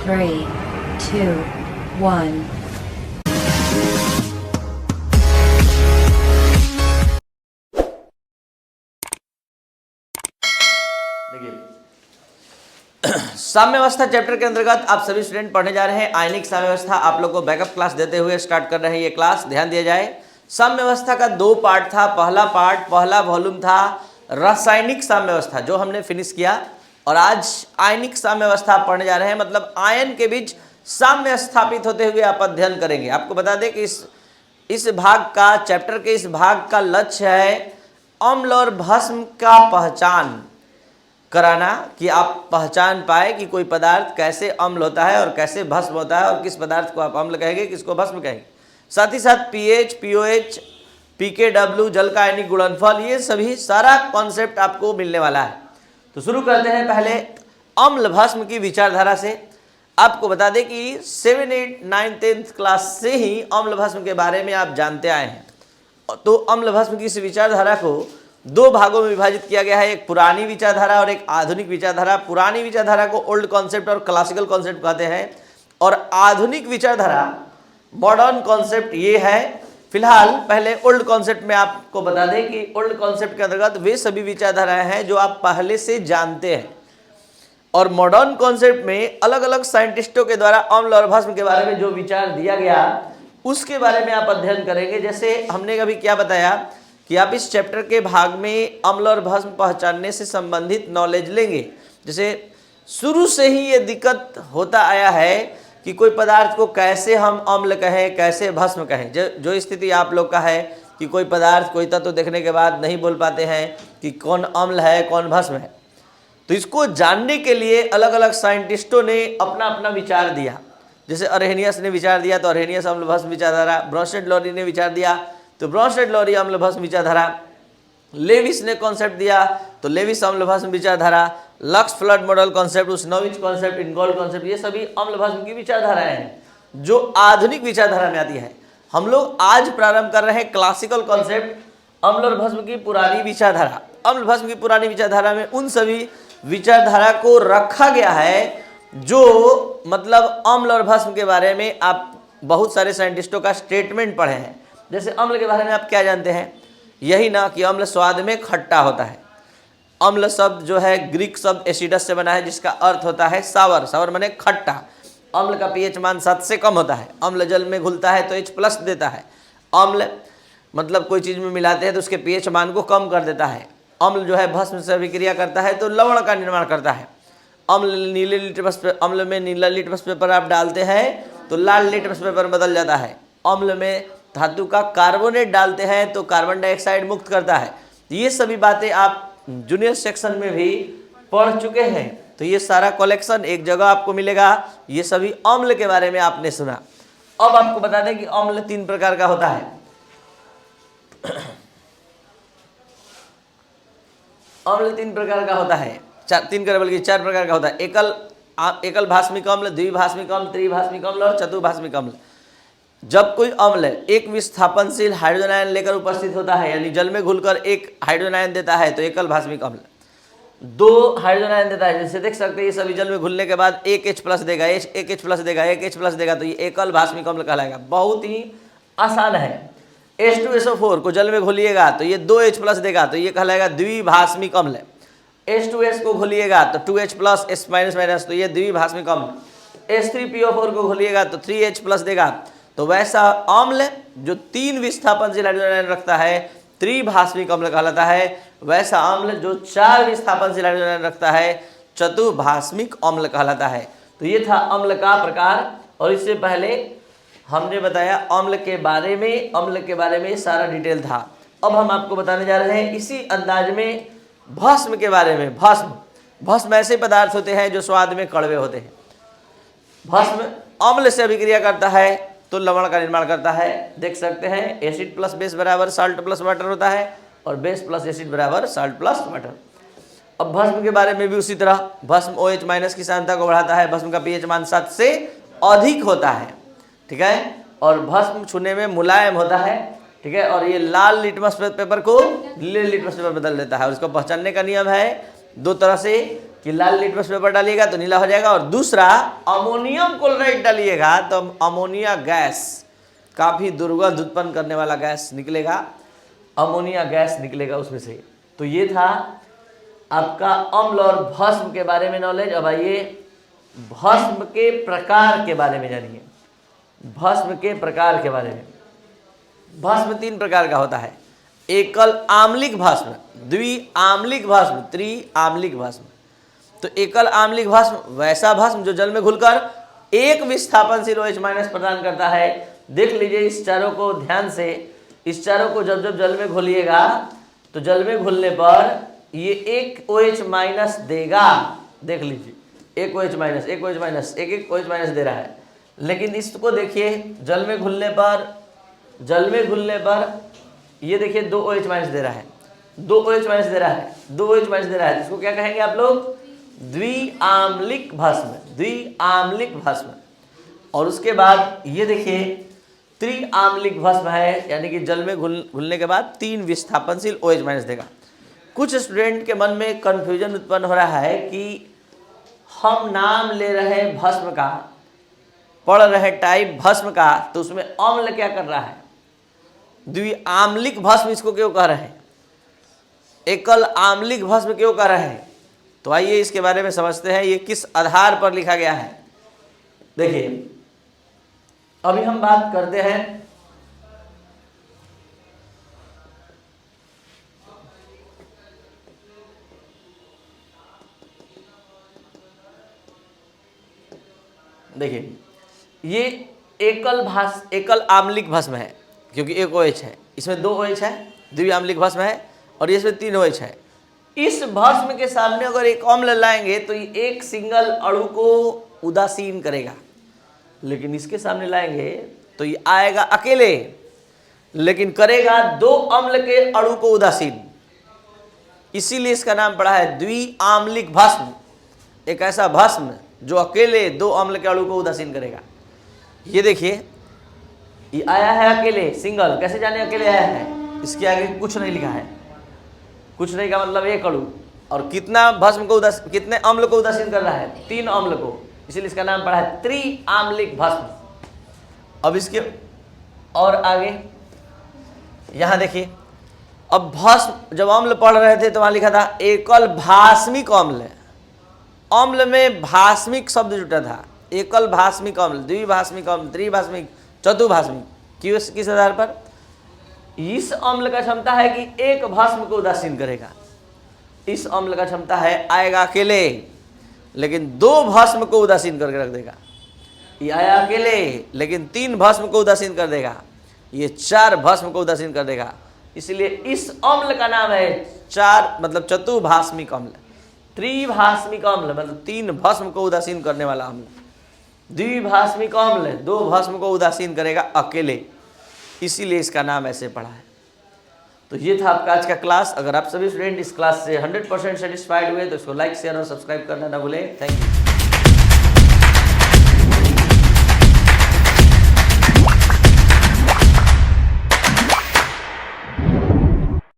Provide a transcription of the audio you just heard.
3, 2, 1. साम्यावस्था चैप्टर के अंतर्गत आप सभी स्टूडेंट पढ़ने जा रहे हैं आयनिक साम्यावस्था। आप लोग को बैकअप क्लास देते हुए स्टार्ट कर रहे हैं ये क्लास। ध्यान दिया जाए, साम्यावस्था का 2 पार्ट था। पहला वॉल्यूम था रासायनिक साम्यावस्था जो हमने फिनिश किया, और आज आयनिक साम्यावस्था आप पढ़ने जा रहे हैं, मतलब आयन के बीच साम्य स्थापित होते हुए आप अध्ययन करेंगे। आपको बता दें कि इस भाग का, चैप्टर के इस भाग का लक्ष्य है अम्ल और भस्म का पहचान कराना, कि आप पहचान पाए कि कोई पदार्थ कैसे अम्ल होता है और कैसे भस्म होता है, और किस पदार्थ को आप अम्ल कहेंगे, किसको भस्म कहेंगे। साथ ही साथ पीएच, पीओएच, पीकेडब्ल्यू, जल का आयनिक गुणनफल, ये सभी सारा कॉन्सेप्ट आपको मिलने वाला है। तो शुरू करते हैं पहले अम्ल भस्म की विचारधारा से। आपको बता दें कि 7, 8, 9, 10th क्लास से ही अम्ल भस्म के बारे में आप जानते आए हैं। तो अम्ल भस्म की इस विचारधारा को 2 भागों में विभाजित किया गया है, एक पुरानी विचारधारा और एक आधुनिक विचारधारा। पुरानी विचारधारा को ओल्ड कॉन्सेप्ट और क्लासिकल कॉन्सेप्ट कहते हैं, और आधुनिक विचारधारा मॉडर्न कॉन्सेप्ट ये है। फिलहाल पहले ओल्ड कॉन्सेप्ट में आपको बता दें कि ओल्ड कॉन्सेप्ट के अंतर्गत वे सभी विचारधाराएं हैं जो आप पहले से जानते हैं, और मॉडर्न कॉन्सेप्ट में अलग अलग साइंटिस्टों के द्वारा अम्ल और भस्म के बारे में जो विचार दिया गया उसके बारे में आप अध्ययन करेंगे। जैसे हमने अभी क्या बताया कि आप इस चैप्टर के भाग में अम्ल और भस्म पहचानने से संबंधित नॉलेज लेंगे। जैसे शुरू से ही ये दिक्कत होता आया है कि कोई पदार्थ को कैसे हम अम्ल कहें, कैसे भस्म कहें। जो स्थिति आप लोग का है कि कोई पदार्थ, कोई तत्व देखने के बाद नहीं बोल पाते हैं कि कौन अम्ल है कौन भस्म है। तो इसको जानने के लिए अलग अलग साइंटिस्टों ने अपना अपना विचार दिया। जैसे अरहेनियस ने विचार दिया तो अरहेनियस अम्ल भस्म विचारधारा, ब्रॉन्स्टेड-लॉरी ने विचार दिया तो ब्रॉन्स्टेड-लॉरी अम्ल भस्म विचारधारा, लेविस ने कॉन्सेप्ट दिया तो लेविस अम्ल भस्म विचारधारा, Lux flood model concept, Usanovich concept, Ingold concept, ये सभी अम्ल भस्म की विचारधाराएं हैं जो आधुनिक विचारधारा में आती है। हम लोग आज प्रारंभ कर रहे हैं क्लासिकल कॉन्सेप्ट, अम्ल और भस्म की पुरानी विचारधारा। अम्ल भस्म की पुरानी विचारधारा में उन सभी विचारधारा को रखा गया है जो मतलब अम्ल और भस्म के बारे में आप बहुत सारे साइंटिस्टों का स्टेटमेंट पढ़े हैं। जैसे अम्ल के बारे में आप क्या जानते हैं, यही ना कि अम्ल स्वाद में खट्टा होता है। अम्ल शब्द जो है ग्रीक शब्द एसिडस से बना है जिसका अर्थ होता है सावर, सावर माने खट्टा। अम्ल का पीएच मान 7 से कम होता है। अम्ल जल में घुलता है तो H+ देता है। अम्ल मतलब कोई चीज़ में मिलाते हैं तो उसके पीएच मान को कम कर देता है। अम्ल जो है भस्म से अभिक्रिया करता है तो लवण का निर्माण करता है। अम्ल में नीला लिटमस पेपर आप डालते हैं तो लाल लिटमस पेपर बदल जाता है। अम्ल में धातु का कार्बोनेट डालते हैं तो कार्बन डाइऑक्साइड मुक्त करता है। ये सभी बातें आप जूनियर सेक्शन में भी पढ़ चुके हैं। तो ये सारा कलेक्शन एक जगह आपको मिलेगा। ये सभी अम्ल के बारे में आपने सुना। अब आपको बता दें कि अम्ल 3 प्रकार का होता है। अम्ल 3 प्रकार का होता है, 4 प्रकार का होता है। एकल भास्मिक अम्ल, द्विभास्मिक अम्ल, त्रिभास्मिक अम्ल और चतुर्भास्मिक अम्ल। जब कोई अम्ल एक विस्थापनशील हाइड्रोजन आयन लेकर उपस्थित होता है, यानी जल में घुलकर एक हाइड्रोजन आयन देता है तो एकल भास्मिक अम्ल। 2 हाइड्रोजन आयन देता है, जैसे देख सकते हैं ये सभी जल में घुलने के बाद एक H+ देगा, एक H+ देगा, एक H+ देगा, तो ये एकल भास्मिक अम्ल कहलाएगा। बहुत ही आसान है। H2SO4 को जल में घुलिएगा तो ये 2 H+ देगा तो ये कहलाएगा द्विभास्मिक अम्ल। H2S को घुलिएगा तो 2H+ S- तो ये द्विभास्मिक अम्ल। H3PO4 को घुलिएगा तो 3H+ देगा। तो वैसा अम्ल जो 3 विस्थापनशील हाइड्रोजन आयन रखता है त्रिभास्मिक अम्ल कहलाता है। वैसा अम्ल जो 4 विस्थापनशील हाइड्रोजन आयन रखता है चतुर्भास्मिक अम्ल कहलाता है। तो ये था अम्ल का प्रकार, और इससे पहले हमने बताया अम्ल के बारे में सारा डिटेल था। अब हम आपको बताने जा रहे हैं इसी अंदाज में भस्म के बारे में। भस्म ऐसे पदार्थ होते हैं जो स्वाद में कड़वे होते हैं। भस्म अम्ल से अभिक्रिया करता है तो लवण का निर्माण करता है। देख सकते हैं एसिड प्लस बेस बराबर साल्ट प्लस वाटर होता है, और बेस प्लस एसिड बराबर साल्ट प्लस वाटर। अब भस्म के बारे में भी उसी तरह, भस्म OH- की सांद्रता को बढ़ाता है। भस्म का पीएच मान 7 से अधिक होता है, ठीक है, और भस्म छूने में मुलायम होता है, ठीक है, और ये लाल लिटमस पेपर को नीले लिटमस पेपर बदल देता है। और इसको पहचानने का नियम है 2 तरह से, कि लाल लिटमस पेपर डालिएगा तो नीला हो जाएगा, और दूसरा अमोनियम क्लोराइड डालिएगा तो अमोनिया गैस, काफ़ी दुर्गंध उत्पन्न करने वाला गैस निकलेगा, अमोनिया गैस निकलेगा उसमें से। तो ये था आपका अम्ल और भस्म के बारे में नॉलेज। अब आइए भस्म के प्रकार के बारे में जानिए। भस्म के प्रकार के बारे में, भस्म 3 प्रकार का होता है। एकल आम्लिक भस्म, द्विआम्लिक भस्म, त्रिआम्लिक भस्म। तो एकल आम्लिक भस्म वैसा भस्म जो जल में घुलकर एक विस्थापनशील OH- प्रदान करता है। देख लीजिए इस चारों को ध्यान से, इस चारों को जब जब जल में घोलिएगा तो जल में घुलने पर ये एक OH- देगा। देख लीजिए एक OH-, एक OH-, एक OH- दे रहा है। लेकिन इसको देखिए जल में घुलने पर ये देखिए 2 OH- दे रहा है, 2 OH- दे रहा है, 2 OH- दे रहा है। इसको क्या कहेंगे आप लोग? द्विआम्लिक भस्म, द्विआम्लिक भस्म। और उसके बाद ये देखिए त्रिआम्लिक भस्म है, यानी कि जल में घुलने के बाद 3 विस्थापनशील OH- देगा। कुछ स्टूडेंट के मन में कंफ्यूजन उत्पन्न हो रहा है कि हम नाम ले रहे हैं भस्म का, पढ़ रहे टाइप भस्म का, तो उसमें अम्ल क्या कर रहा है? द्विआम्लिक भस्म इसको क्यों कह रहे हैं? एकल आम्लिक भस्म क्यों कह रहे हैं? तो आइए इसके बारे में समझते हैं, ये किस आधार पर लिखा गया है। देखिए अभी हम बात करते हैं देखिए ये एकल आम्लिक भस्म है, क्योंकि एक OH है, इसमें 2 OH है, द्विआम्लिक भस्म है, और इसमें 3 OH है। इस भस्म के सामने अगर एक अम्ल लाएंगे तो ये एक सिंगल अणु को उदासीन करेगा, लेकिन इसके सामने लाएंगे तो ये आएगा अकेले, लेकिन करेगा 2 अम्ल के अणु को उदासीन। इसीलिए इसका नाम पड़ा है द्विआम्लिक भस्म। एक ऐसा भस्म जो अकेले 2 अम्ल के अणु को उदासीन करेगा। ये देखिए ये आया है अकेले, सिंगल। कैसे जाने अकेले आया है? इसके आगे कुछ नहीं लिखा है, कुछ नहीं का मतलब एक अणु, और कितना भस्म को कितने अम्ल को उदासीन कर रहा है? 3 अम्ल को, इसीलिए इसका नाम पड़ा है त्रिआम्लिक भस्म। अब इसके और आगे यहां देखिए, अब भस्म जब अम्ल पढ़ रहे थे तो वहां लिखा था एकल भास्मिक अम्ल। अम्ल में भास्मिक शब्द जुटा था, एकल भास्मिक अम्ल, द्विभास्मिक अम्ल, त्रिभास्मिक, चतुर्भास्मिक। किस आधार पर? इस अम्ल का क्षमता है कि एक भस्म को उदासीन करेगा। इस अम्ल का क्षमता है आएगा अकेले, लेकिन 2 भस्म को उदासीन करके रख देगा। ये आया अकेले, लेकिन 3 भस्म को उदासीन कर देगा। ये 4 भस्म को उदासीन कर देगा। इसलिए इस अम्ल का नाम है 4 मतलब चतुर्भास्मिक अम्ल। त्रिभास्मिक अम्ल मतलब 3 भस्म को उदासीन करने वाला अम्ल। द्विभास्मिक अम्ल 2 भस्म को उदासीन करेगा अकेले, इसीलिए इसका नाम ऐसे पड़ा है। तो ये था आपका आज का क्लास। अगर आप सभी स्टूडेंट इस क्लास से 100% सेटिस्फाइड हुए तो इसको लाइक, शेयर और सब्सक्राइब करना ना भूलें। Thank you.